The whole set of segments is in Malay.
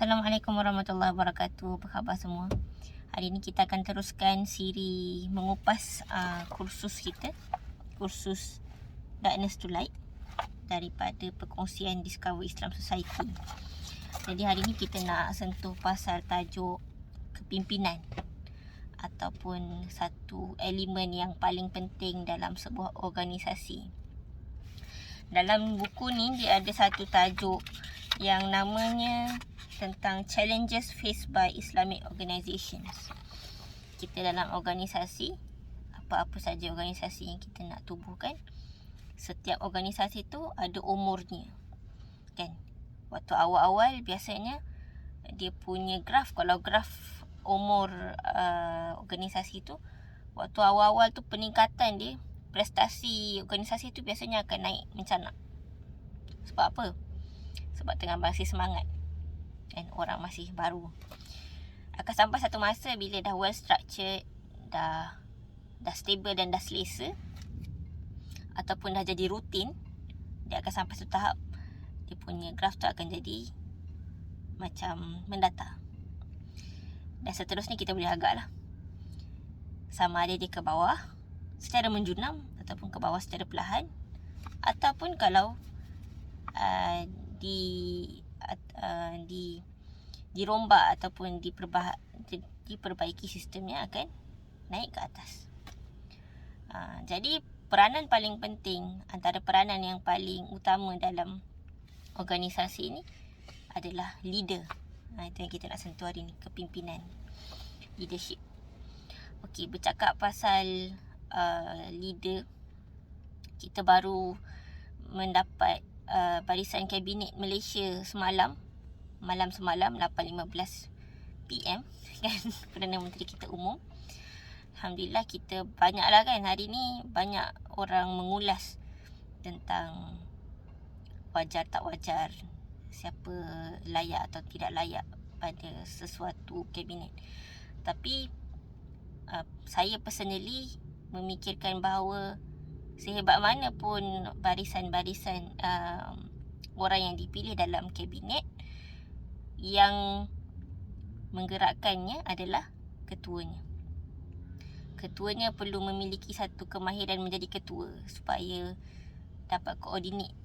Assalamualaikum warahmatullahi wabarakatuh. Apa khabar semua? Hari ini kita akan teruskan siri mengupas kursus kita, kursus Darkness to Light daripada perkongsian Discover Islam Society. Jadi hari ini kita nak sentuh pasal tajuk kepimpinan ataupun satu elemen yang paling penting dalam sebuah organisasi. Dalam buku ni dia ada satu tajuk yang namanya tentang challenges faced by Islamic organizations. Kita dalam organisasi, apa-apa saja organisasi yang kita nak tubuhkan, setiap organisasi tu ada umurnya, kan? Waktu awal-awal biasanya dia punya graf, kalau graf umur organisasi tu, waktu awal-awal tu peningkatan dia, prestasi organisasi tu biasanya akan naik mencanak. Sebab apa? Sebab tengah masih semangat, dan orang masih baru. Akan sampai satu masa bila dah well structured, dah stable dan dah selesa, ataupun dah jadi rutin, dia akan sampai satu tahap dia punya graf tu akan jadi macam mendatar. Dan seterusnya kita boleh agak lah, sama ada dia ke bawah secara menjunam ataupun ke bawah secara perlahan, ataupun kalau dirombak ataupun diperbaiki sistemnya, akan naik ke atas. Jadi peranan paling penting, antara peranan yang paling utama dalam organisasi ini adalah leader. Itu yang kita nak sentuh hari ni, kepimpinan, leadership. Okey, bercakap pasal leader, kita baru mendapat barisan kabinet Malaysia malam semalam 8.15 PM kan, Perdana Menteri kita umum. Alhamdulillah, kita banyaklah kan hari ni, banyak orang mengulas tentang wajar tak wajar, siapa layak atau tidak layak pada sesuatu kabinet. Tapi saya personally memikirkan bahawa sehebat mana pun barisan-barisan orang yang dipilih dalam kabinet, yang menggerakkannya adalah ketuanya. Ketuanya perlu memiliki satu kemahiran menjadi ketua supaya dapat koordinate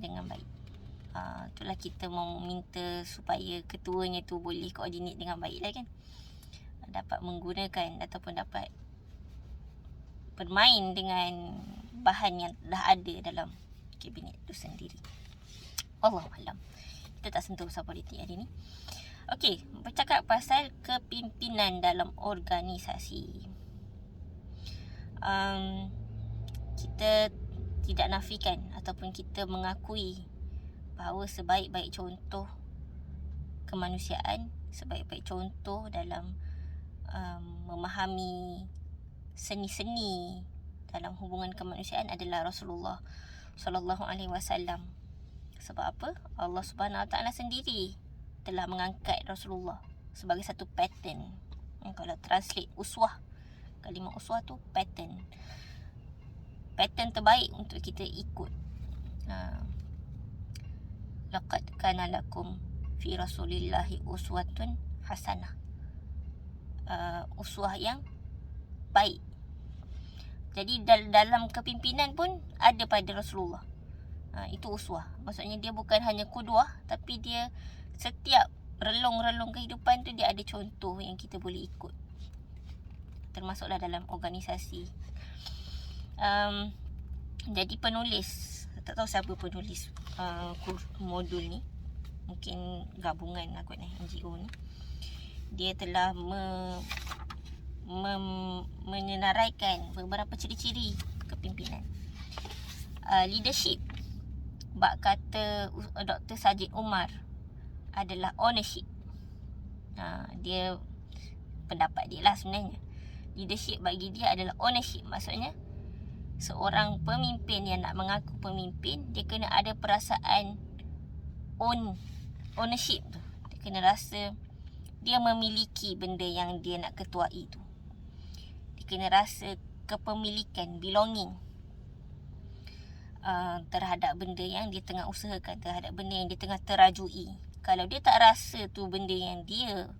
dengan baik. Itulah kita mau minta supaya ketuanya tu boleh koordinate dengan baik lah kan. Dapat menggunakan ataupun dapat bermain dengan bahan yang dah ada dalam kabinet tu sendiri. Wallahualam. Kita tak sentuh pasal politik hari ni. Okey, bercakap pasal kepimpinan dalam organisasi. Kita tidak nafikan ataupun kita mengakui bahawa sebaik-baik contoh kemanusiaan, sebaik-baik contoh dalam memahami seni-seni dalam hubungan kemanusiaan adalah Rasulullah sallallahu alaihi wasallam. Sebab apa? Allah Subhanahu Wa Taala sendiri telah mengangkat Rasulullah sebagai satu pattern. Kalau translate uswah, kalimah uswah tu pattern terbaik untuk kita ikut. Laqad kana lakum fi rasulillahi uswatun hasanah. Uswah yang baik. Jadi dalam kepimpinan pun ada pada Rasulullah. Itu uswah. Maksudnya dia bukan hanya qudwah, tapi dia setiap relung-relung kehidupan tu dia ada contoh yang kita boleh ikut. Termasuklah dalam organisasi. Jadi penulis, tak tahu siapa penulis modul ni, mungkin gabungan kot NGO ni, dia telah menyenaraikan beberapa ciri-ciri kepimpinan. Leadership, bak kata Dr. Sajid Umar, adalah ownership. Dia pendapat dia lah sebenarnya. Leadership bagi dia adalah ownership. Maksudnya seorang pemimpin yang nak mengaku pemimpin, dia kena ada perasaan ownership tu. Dia kena rasa dia memiliki benda yang dia nak ketuai tu. Dia kena rasa kepemilikan, belonging terhadap benda yang dia tengah usahakan, terhadap benda yang dia tengah terajui. Kalau dia tak rasa tu benda yang dia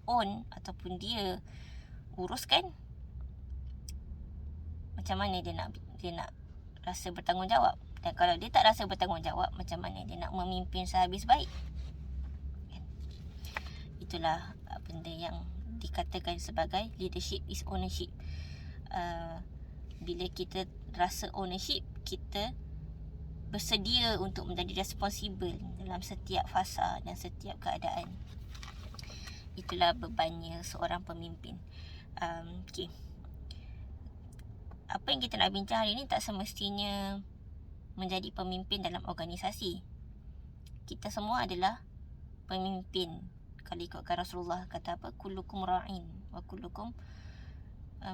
own ataupun dia uruskan, macam mana dia nak rasa bertanggungjawab? Dan kalau dia tak rasa bertanggungjawab, macam mana dia nak memimpin sehabis baik? Itulah benda yang dikatakan sebagai leadership is ownership. Bila kita rasa ownership, kita bersedia untuk menjadi responsible dalam setiap fasa dan setiap keadaan. Itulah bebannya seorang pemimpin. Okay. Apa yang kita nak bincang hari ini tak semestinya menjadi pemimpin dalam organisasi. Kita semua adalah pemimpin. Kalau ikutkan Rasulullah kata apa? Kullukum ra'in wa kullukum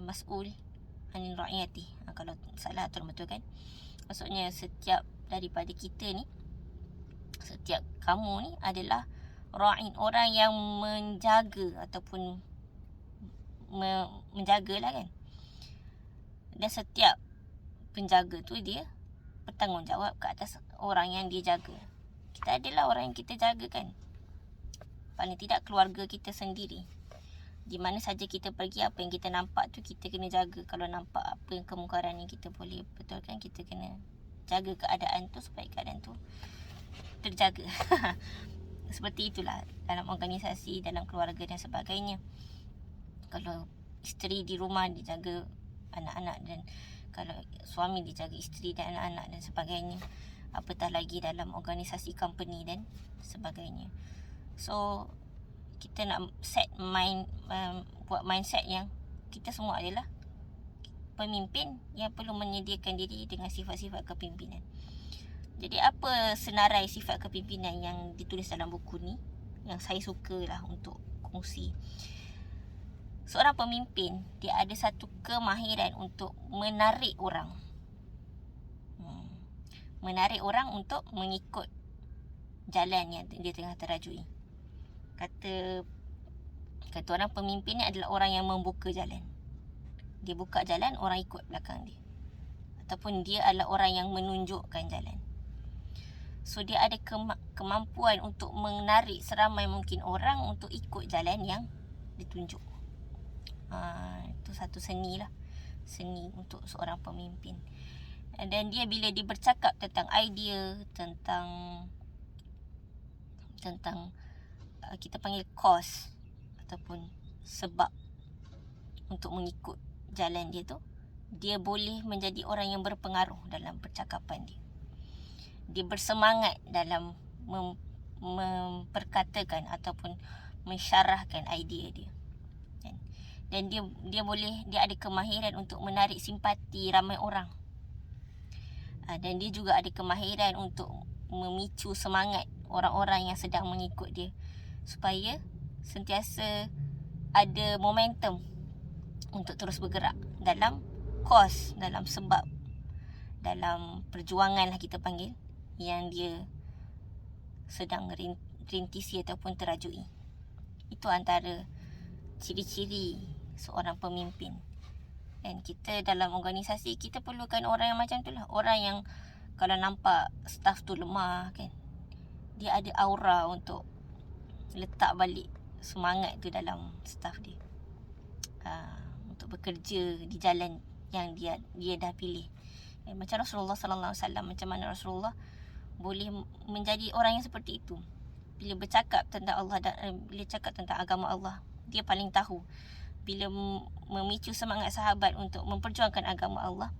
mas'ul anil ra'iyati. Kalau salah atau betul kan? Maksudnya setiap daripada kita ni, setiap kamu ni adalah ra'in, orang yang menjaga ataupun menjagalah kan. Dan setiap penjaga tu dia bertanggungjawab ke atas orang yang dia jaga. Kita adalah orang yang kita jaga kan. Paling tidak keluarga kita sendiri. Di mana saja kita pergi, apa yang kita nampak tu kita kena jaga. Kalau nampak apa yang kemungkaran yang kita boleh betulkan, kita kena jaga keadaan tu supaya keadaan tu terjaga. Seperti itulah dalam organisasi, dalam keluarga dan sebagainya. Kalau isteri di rumah dijaga anak-anak, dan kalau suami dijaga isteri dan anak-anak dan sebagainya, apatah lagi dalam organisasi company dan sebagainya. So kita nak buat mindset yang kita semua adalah pemimpin yang perlu menyediakan diri dengan sifat-sifat kepimpinan. Jadi apa senarai sifat kepimpinan yang ditulis dalam buku ni, yang saya sukalah untuk kongsi. Seorang pemimpin, dia ada satu kemahiran untuk menarik orang. Menarik orang untuk mengikut jalan yang dia tengah terajui. Kata orang pemimpin ni adalah orang yang membuka jalan. Dia buka jalan, orang ikut belakang dia. Ataupun dia adalah orang yang menunjukkan jalan. So dia ada kemampuan untuk menarik seramai mungkin orang untuk ikut jalan yang ditunjuk. Itu satu seni lah. Seni untuk seorang pemimpin. Dan dia bila dia bercakap tentang idea, tentang kita panggil cause ataupun sebab untuk mengikut jalan dia tu, dia boleh menjadi orang yang berpengaruh dalam percakapan dia. Dia bersemangat dalam memperkatakan ataupun mensyarahkan idea dia. Dan dia ada kemahiran untuk menarik simpati ramai orang. Dan dia juga ada kemahiran untuk memicu semangat orang-orang yang sedang mengikut dia, supaya sentiasa ada momentum untuk terus bergerak dalam cause, dalam sebab, dalam perjuangan lah kita panggil, yang dia sedang rintisi ataupun terajui. Itu antara ciri-ciri seorang pemimpin. Dan kita dalam organisasi, kita perlukan orang yang macam tu lah. Orang yang kalau nampak staff tu lemah kan, dia ada aura untuk letak balik semangat tu dalam staff dia, untuk bekerja di jalan yang dia dah pilih. Macam Rasulullah sallallahu alaihi wasallam, macam mana Rasulullah boleh menjadi orang yang seperti itu. Bila bercakap tentang Allah dan bila cakap tentang agama Allah, dia paling tahu. Bila memicu semangat sahabat untuk memperjuangkan agama Allah,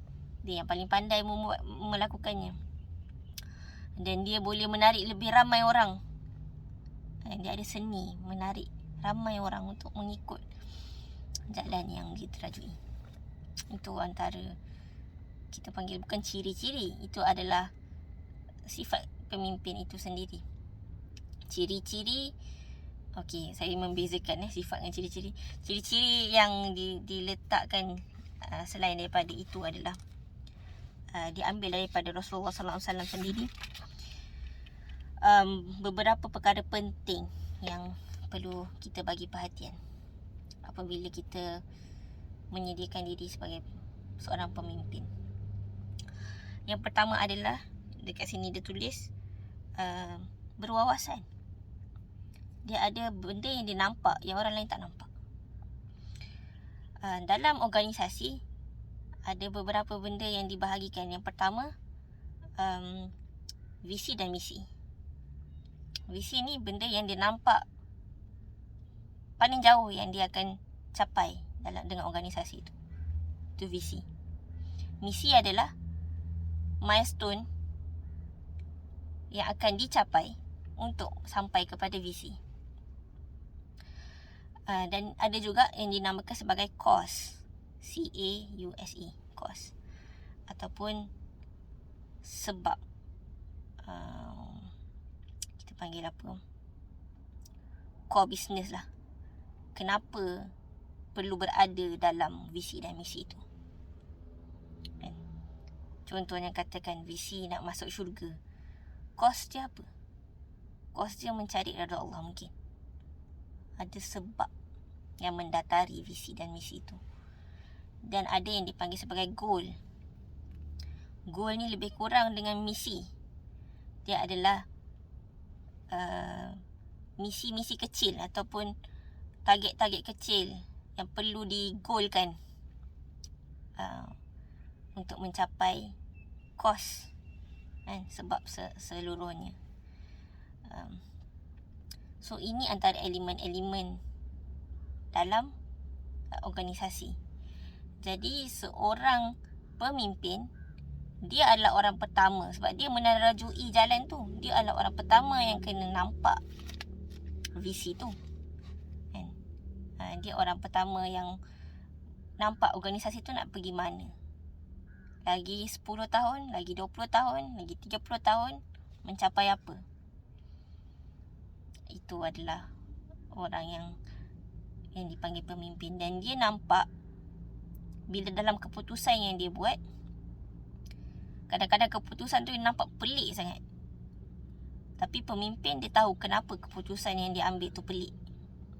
dia yang paling pandai melakukannya. Dan dia boleh menarik lebih ramai orang. Dia ada seni menarik ramai orang untuk mengikut jalan yang dia terajui. Itu antara, kita panggil bukan ciri-ciri, itu adalah sifat pemimpin itu sendiri. Ciri-ciri, okey, saya membezakan sifat dengan ciri-ciri. Ciri-ciri yang diletakkan selain daripada itu adalah diambil daripada Rasulullah sallallahu alaihi wasallam sendiri. Beberapa perkara penting yang perlu kita bagi perhatian apabila kita menyediakan diri sebagai seorang pemimpin. Yang pertama adalah, dekat sini dia tulis berwawasan. dia ada benda yang dia nampak yang orang lain tak nampak. Dalam organisasi ada beberapa benda yang dibahagikan. Yang pertama, visi dan misi. Visi ni benda yang dia nampak paling jauh yang dia akan capai dengan organisasi itu. Itu visi. Misi adalah milestone yang akan dicapai untuk sampai kepada visi. Dan ada juga yang dinamakan sebagai cause. C-A-U-S-E, cause. Ataupun sebab. Kita panggil apa? Core business lah. Kenapa perlu berada dalam visi dan misi itu. Contohnya katakan visi nak masuk syurga. Cause dia apa? Cause dia mencari redha Allah mungkin. Ada sebab yang mendatari visi dan misi itu. Dan ada yang dipanggil sebagai goal. Goal ni lebih kurang dengan misi. Dia adalah misi-misi kecil ataupun target-target kecil yang perlu digolkan untuk mencapai cause kan, sebab seluruhnya. So ini antara elemen-elemen dalam organisasi. Jadi seorang pemimpin, dia adalah orang pertama sebab dia menerajui jalan tu. Dia adalah orang pertama yang kena nampak visi tu kan? Dia orang pertama yang nampak organisasi tu nak pergi mana. Lagi 10 tahun, lagi 20 tahun, lagi 30 tahun mencapai apa. Itu adalah orang yang dipanggil pemimpin. Dan dia nampak bila dalam keputusan yang dia buat, kadang-kadang keputusan tu nampak pelik sangat. Tapi pemimpin dia tahu kenapa keputusan yang dia ambil tu pelik.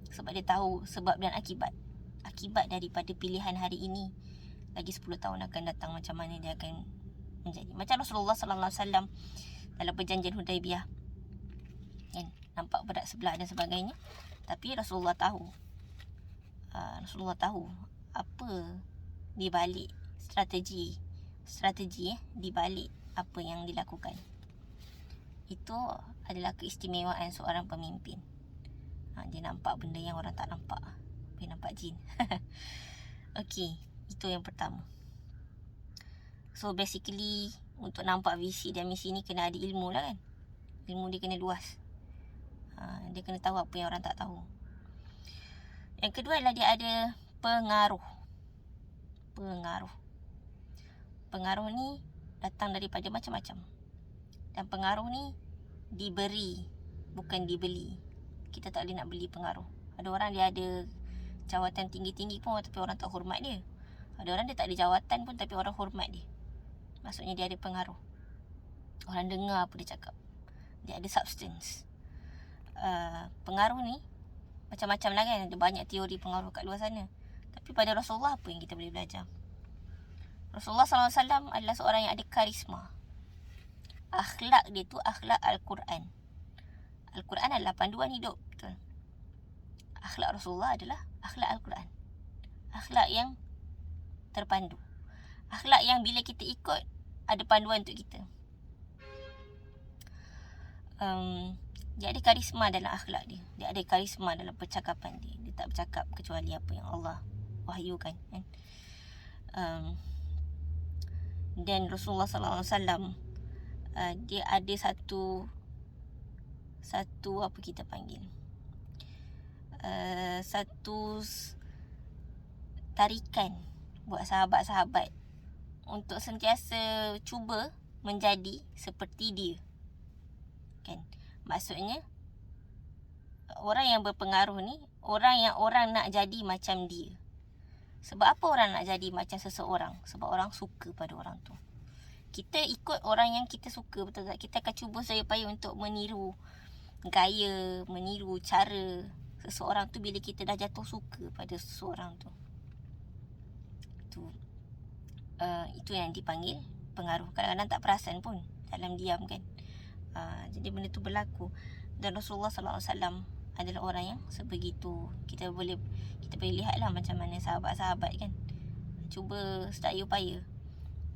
Sebab dia tahu sebab dan akibat. Akibat daripada pilihan hari ini lagi 10 tahun akan datang macam mana dia akan menjadi. Macam Rasulullah sallallahu alaihi wasallam dalam perjanjian Hudaibiyah. Nampak berat sebelah dan sebagainya. Tapi Rasulullah tahu apa di balik strategi di balik apa yang dilakukan. Itu adalah keistimewaan seorang pemimpin. Dia nampak benda yang orang tak nampak. Dia nampak jin. Okey, itu yang pertama. So basically untuk nampak visi dan misi ni kena ada ilmu lah kan. Ilmu dia kena luas. Dia kena tahu apa yang orang tak tahu. Yang kedua adalah dia ada pengaruh. Pengaruh ni datang daripada macam-macam. Dan pengaruh ni diberi, bukan dibeli. Kita tak boleh nak beli pengaruh. Ada orang dia ada jawatan tinggi-tinggi pun tapi orang tak hormat dia. Ada orang dia tak ada jawatan pun tapi orang hormat dia. Maksudnya dia ada pengaruh. Orang dengar apa dia cakap. Dia ada substance. Pengaruh ni macam-macam lah kan. Ada banyak teori pengaruh kat luar sana. Tapi pada Rasulullah apa yang kita boleh belajar? Rasulullah SAW adalah seorang yang ada karisma. Akhlak dia tu akhlak Al-Quran. Al-Quran adalah panduan hidup. Betul. Akhlak Rasulullah adalah akhlak Al-Quran. Akhlak yang terpandu. Akhlak yang bila kita ikut ada panduan untuk kita. Dia ada karisma dalam akhlak dia. Dia ada karisma dalam percakapan dia. Dia tak bercakap kecuali apa yang Allah wahyukan kan. Dan Rasulullah SAW dia ada satu apa kita panggil, satu tarikan buat sahabat-sahabat untuk sentiasa cuba menjadi seperti dia kan. Maksudnya orang yang berpengaruh ni orang yang orang nak jadi macam dia. Sebab apa orang nak jadi macam seseorang? Sebab orang suka pada orang tu. Kita ikut orang yang kita suka, betul tak? Kita akan cuba sedaya upaya untuk meniru gaya, meniru cara seseorang tu bila kita dah jatuh suka pada seseorang tu. Itu yang dipanggil pengaruh. Kadang-kadang tak perasan pun dalam diam kan. Jadi benda tu berlaku. Dan Rasulullah SAW adalah orang yang sebegitu. Kita boleh lihatlah macam mana sahabat-sahabat kan cuba sedaya upaya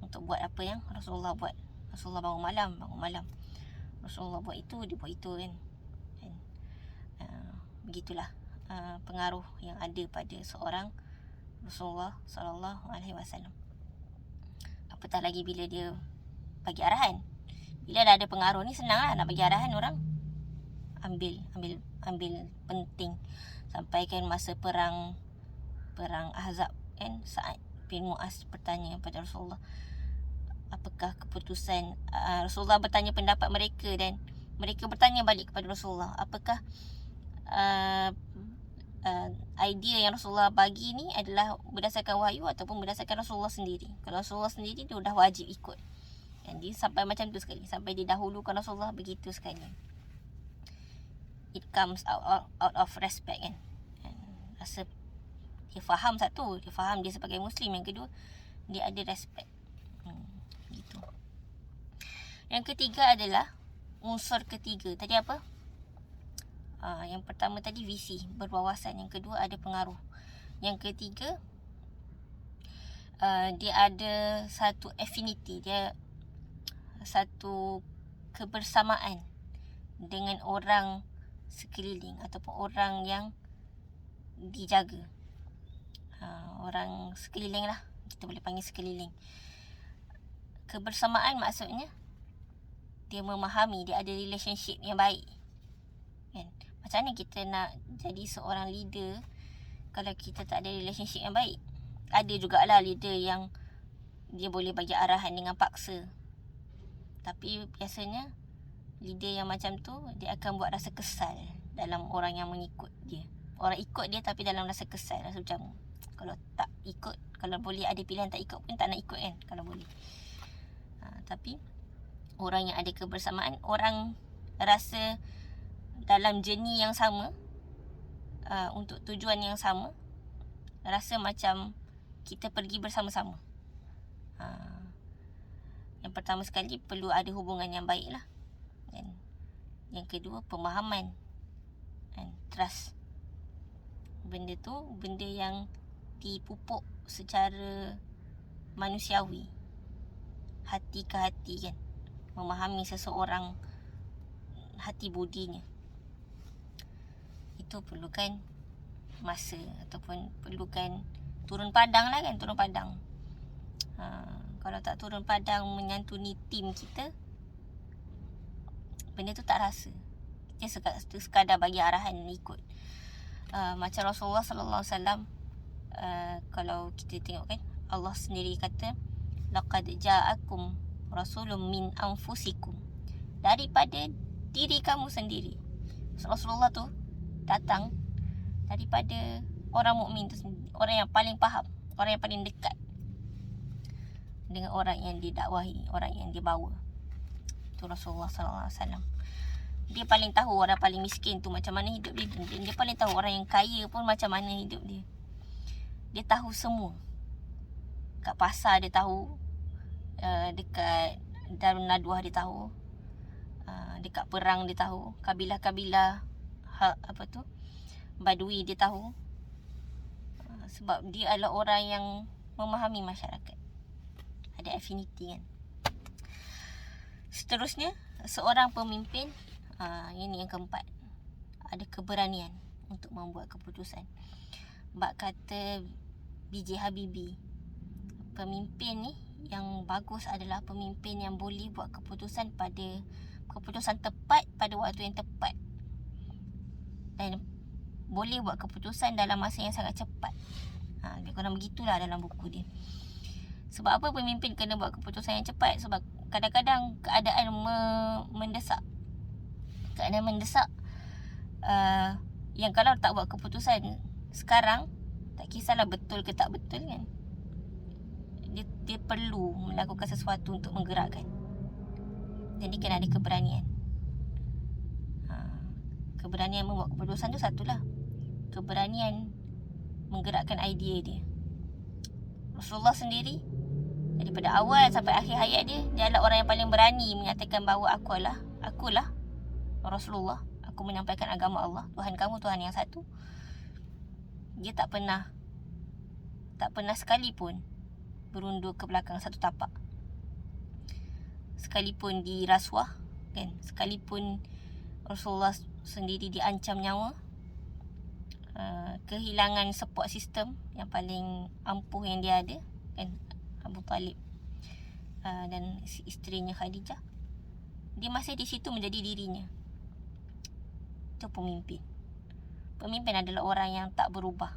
untuk buat apa yang Rasulullah buat. Rasulullah bangun malam. Rasulullah buat itu, dia buat itu kan. Begitulah pengaruh yang ada pada seorang Rasulullah sallallahu alaihi wasallam. Apatah lagi bila dia bagi arahan. Bila dah ada pengaruh ni senanglah nak bagi arahan, orang ambil penting. Sampai kan masa perang Ahzab kan, Sa'ad bin Mu'az bertanya kepada Rasulullah, apakah keputusan Rasulullah bertanya pendapat mereka, dan mereka bertanya balik kepada Rasulullah, apakah idea yang Rasulullah bagi ni adalah berdasarkan wahyu ataupun berdasarkan Rasulullah sendiri. Kalau Rasulullah sendiri, dia dah wajib ikut. Dan dia sampai macam tu sekali, sampai didahulukan Rasulullah begitu sekali. It comes out of respect kan. Rasa dia faham, satu, dia faham dia sebagai Muslim. Yang kedua, dia ada respect. Gitu. Yang ketiga adalah unsur ketiga. Tadi apa? Yang pertama tadi visi, berwawasan. Yang kedua ada pengaruh. Yang ketiga, dia ada satu affinity, dia satu kebersamaan dengan orang sekeliling ataupun orang yang dijaga. Orang sekeliling lah, kita boleh panggil sekeliling. Kebersamaan maksudnya dia memahami, dia ada relationship yang baik kan. Macam mana kita nak jadi seorang leader kalau kita tak ada relationship yang baik? Ada jugalah leader yang dia boleh bagi arahan dengan paksa, tapi biasanya leader yang macam tu, dia akan buat rasa kesal dalam orang yang mengikut dia. Orang ikut dia tapi dalam rasa kesal, rasa macam kalau tak ikut, kalau boleh ada pilihan tak ikut pun tak nak ikut kan, kalau boleh. Tapi orang yang ada kebersamaan, orang rasa dalam journey yang sama, untuk tujuan yang sama, rasa macam kita pergi bersama-sama. Yang pertama sekali, perlu ada hubungan yang baik lah. Dan yang kedua, pemahaman and trust. Benda tu benda yang dipupuk secara manusiawi, hati ke hati kan. Memahami seseorang, hati budinya, itu perlukan masa ataupun perlukan turun padang lah kan, turun padang. Kalau tak turun padang menyantuni tim kita, benda tu tak rasa. Kita sekadar bagi arahan dan ikut. Macam Rasulullah sallallahu alaihi wasallam, kalau kita tengok kan, Allah sendiri kata, laqad ja'akum rasulun min anfusikum, daripada diri kamu sendiri. Rasulullah tu datang daripada orang mukmin tu sendiri, orang yang paling faham, orang yang paling dekat dengan orang yang didakwahi, orang yang dibawa. Itu Rasulullah sallallahu alaihi wasallam. Dia paling tahu orang paling miskin tu macam mana hidup dia. Dia paling tahu orang yang kaya pun macam mana hidup dia. Dia tahu semua. Kat pasar dia tahu, dekat Darun Nadwah dia tahu, dekat perang dia tahu, kabilah-kabilah Badui dia tahu. Sebab dia adalah orang yang memahami masyarakat, ada affinity kan. Seterusnya, seorang pemimpin, ini yang keempat, ada keberanian untuk membuat keputusan. Bak kata B.J. Habibie, pemimpin ni yang bagus adalah pemimpin yang boleh buat keputusan tepat pada waktu yang tepat, dan boleh buat keputusan dalam masa yang sangat cepat. Dia kurang begitulah dalam buku dia. Sebab apa pemimpin kena buat keputusan yang cepat? Sebab kadang-kadang keadaan mendesak. Keadaan mendesak, yang kalau tak buat keputusan sekarang, tak kisahlah betul ke tak betul kan, dia perlu melakukan sesuatu untuk menggerakkan. Jadi kena ada keberanian. Keberanian membuat keputusan tu satulah, keberanian menggerakkan idea dia. Rasulullah sendiri, daripada awal sampai akhir hayat dia, dia adalah orang yang paling berani menyatakan bahawa akulah Rasulullah, aku menyampaikan agama Allah, Tuhan kamu Tuhan yang satu. Dia tak pernah sekalipun berundur ke belakang satu tapak. Sekalipun dirasuah, kan, sekalipun Rasulullah sendiri diancam nyawa, kehilangan support system yang paling ampuh yang dia ada, kan, Abu Talib dan isterinya Khadijah, dia masih di situ menjadi dirinya. Itu pemimpin. Pemimpin adalah orang yang tak berubah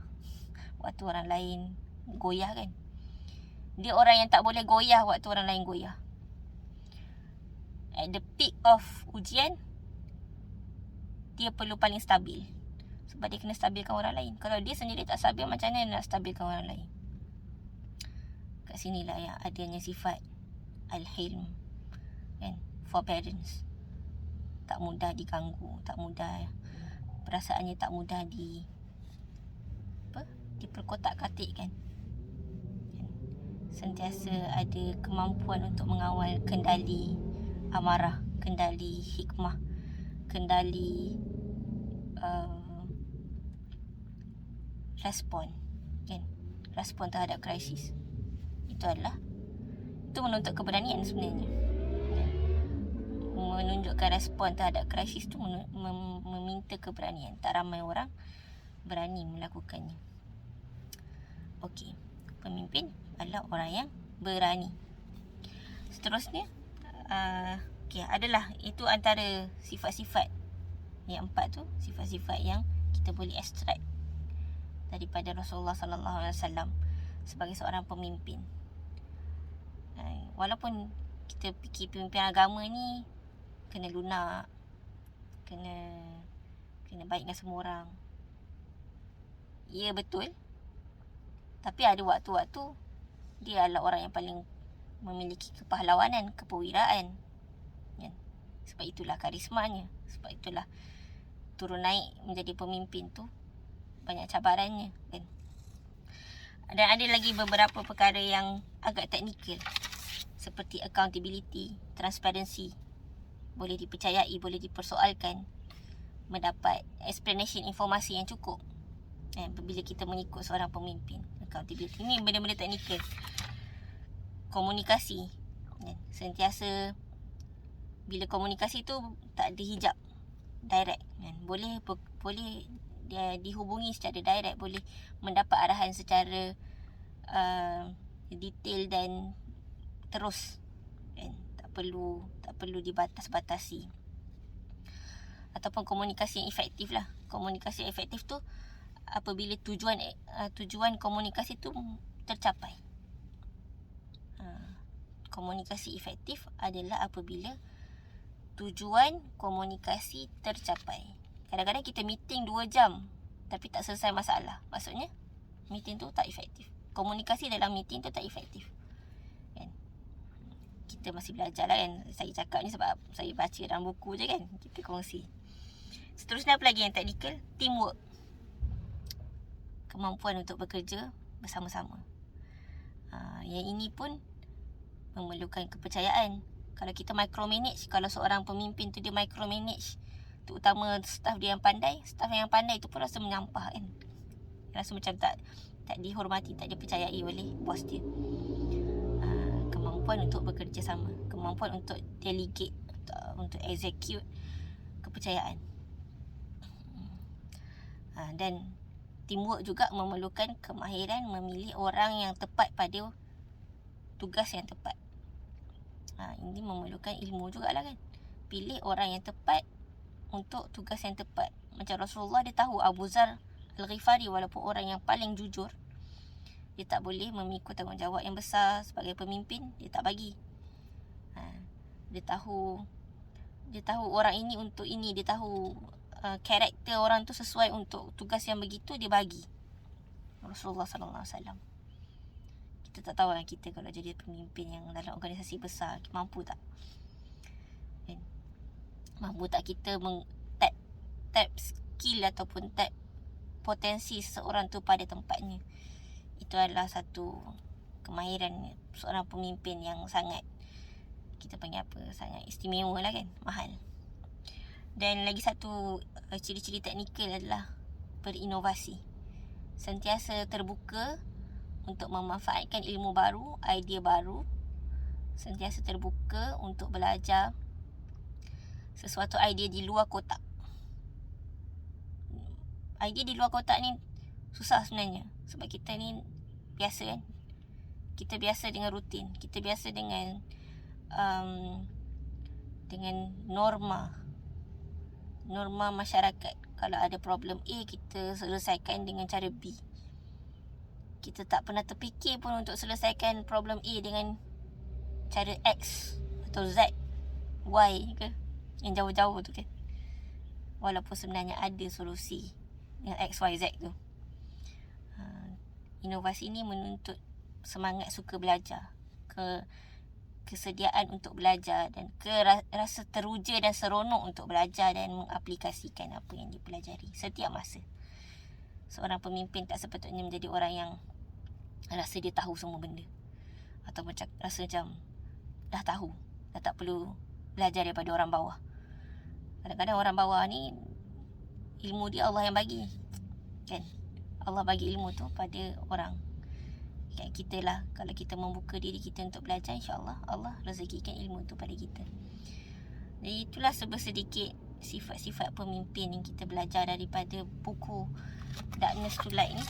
waktu orang lain goyah, kan. Dia orang yang tak boleh goyah waktu orang lain goyah. At the peak of ujian, dia perlu paling stabil. Sebab dia kena stabilkan orang lain. Kalau dia sendiri tak stabil, macam mana nak stabilkan orang lain? Kat sinilah yang adanya sifat Al-Hilm, kan, forbearance. Tak mudah diganggu, tak mudah, perasaannya tak mudah diperkotak-katikkan. Sentiasa ada kemampuan untuk mengawal kendali amarah, kendali hikmah, kendali respon, kan, respon terhadap krisis. Itu menuntut keberanian sebenarnya, kan? Menunjukkan respon terhadap krisis tu meminta keberanian. Tak ramai orang berani melakukannya. Okey, pemimpin adalah orang yang berani. Seterusnya, adalah itu antara sifat-sifat yang 4 tu, sifat-sifat yang kita boleh extract daripada Rasulullah sallallahu alaihi wasallam sebagai seorang pemimpin. Walaupun kita fikir pemimpin agama ni kena lunak, kena baik dengan semua orang. Ya, betul. Tapi ada waktu-waktu dia adalah orang yang paling memiliki kepahlawanan, kepewiraan, kan? Sebab itulah karismanya. Sebab itulah turun naik menjadi pemimpin tu banyak cabarannya, kan? Dan ada lagi beberapa perkara yang agak teknikal, seperti accountability, transparency, boleh dipercayai, boleh dipersoalkan, mendapat explanation informasi yang cukup, bila kita mengikut seorang pemimpin. Accountability ni benda-benda teknikal. Komunikasi, kan? Sentiasa bila komunikasi tu tak ada hijab, direct, kan? Boleh dia dihubungi secara direct, boleh mendapat arahan secara detail dan terus, kan? Tak perlu dibatas-batasi. Ataupun komunikasi yang efektif lah. Komunikasi yang efektif tu apabila tujuan komunikasi tu tercapai. Komunikasi efektif adalah apabila tujuan komunikasi tercapai. Kadang-kadang kita meeting 2 jam tapi tak selesai masalah. Maksudnya meeting tu tak efektif. Komunikasi dalam meeting tu tak efektif, kan? Kita masih belajar lah, kan? Saya cakap ni sebab saya baca dalam buku je, kan? Kita kongsi. Seterusnya apa lagi yang teknikal? Teamwork. Kemampuan untuk bekerja bersama-sama. Yang ini pun memerlukan kepercayaan. Kalau kita micromanage, kalau seorang pemimpin tu dia micromanage, terutama staff dia yang pandai, staff yang pandai tu pun rasa menyampah, kan? Rasa macam tak dihormati, tak dipercayai oleh bos dia. Kemampuan untuk bekerja sama, kemampuan untuk delegate, untuk execute kepercayaan. Dan teamwork juga memerlukan kemahiran memilih orang yang tepat pada tugas yang tepat. Ini memerlukan ilmu jugalah, kan? Pilih orang yang tepat untuk tugas yang tepat. Macam Rasulullah, dia tahu Abu Zar Al-Ghifari walaupun orang yang paling jujur, dia tak boleh memikul tanggungjawab yang besar sebagai pemimpin, dia tak bagi. Dia tahu orang ini untuk ini, dia tahu karakter orang tu sesuai untuk tugas yang begitu, dia bagi. Rasulullah sallallahu alaihi wasallam. Kita tak tahu kita kalau jadi pemimpin yang dalam organisasi besar, mampu tak? Kan? Mampu tak kita tap skill ataupun tap potensi seseorang tu pada tempatnya. Itu adalah satu kemahiran seorang pemimpin yang sangat, kita panggil apa, sangat istimewa lah, kan? Mahal. Dan lagi satu ciri-ciri teknikal adalah berinovasi. Sentiasa terbuka untuk memanfaatkan ilmu baru, idea baru. Sentiasa terbuka untuk belajar sesuatu idea di luar kotak. Idea di luar kotak ni susah sebenarnya. Sebab kita ni biasa kan. Kita biasa dengan rutin. Kita biasa dengan norma masyarakat. Kalau ada problem A, kita selesaikan dengan cara B. Kita tak pernah terfikir pun untuk selesaikan problem A dengan cara X atau Z, Y ke, yang jauh-jauh tu kan. Walaupun sebenarnya ada solusi yang X, Y, Z tu. Inovasi ni menuntut semangat suka belajar, kesediaan untuk belajar dan rasa teruja dan seronok untuk belajar dan mengaplikasikan apa yang dipelajari setiap masa. Seorang pemimpin tak sepatutnya menjadi orang yang rasa dia tahu semua benda, atau macam rasa macam dah tahu, dah tak perlu belajar daripada orang bawah. Kadang-kadang orang bawah ni ilmu dia Allah yang bagi kan. Allah bagi ilmu tu pada orang kayak kita lah. Kalau kita membuka diri kita untuk belajar, insyaAllah Allah rezekikan ilmu tu pada kita. Jadi itulah sedikit sifat-sifat pemimpin yang kita belajar daripada buku Darkness to Light ni.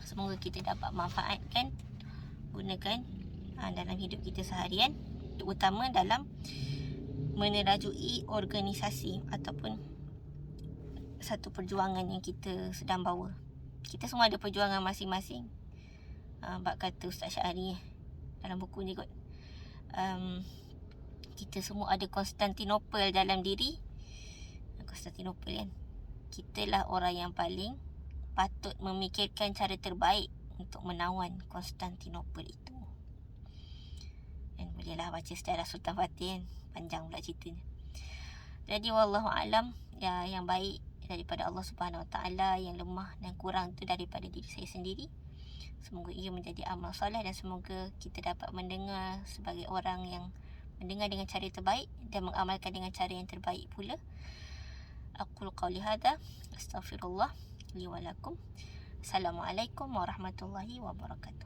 Semoga kita dapat manfaatkan, gunakan dalam hidup kita seharian, terutama dalam menerajui organisasi ataupun satu perjuangan yang kita sedang bawa. Kita semua ada perjuangan masing-masing. Bab kata Ustaz Syahari dalam buku ni kot, kita semua ada Konstantinopel dalam diri. Konstantinopel kan, kitalah orang yang paling patut memikirkan cara terbaik untuk menawan Konstantinopel itu. Dan bolehlah baca sejarah Sultan Fatih kan, panjang pula ceritanya. Jadi wallahu alam, ya, yang baik daripada Allah Subhanahu Wa Taala, yang lemah dan kurang tu daripada diri saya sendiri. Semoga ia menjadi amal soleh dan semoga kita dapat mendengar sebagai orang yang mendengar dengan cara terbaik dan mengamalkan dengan cara yang terbaik pula. Aqul qawli hadza, astaghfirullah li wa lakum. Assalamualaikum warahmatullahi wabarakatuh.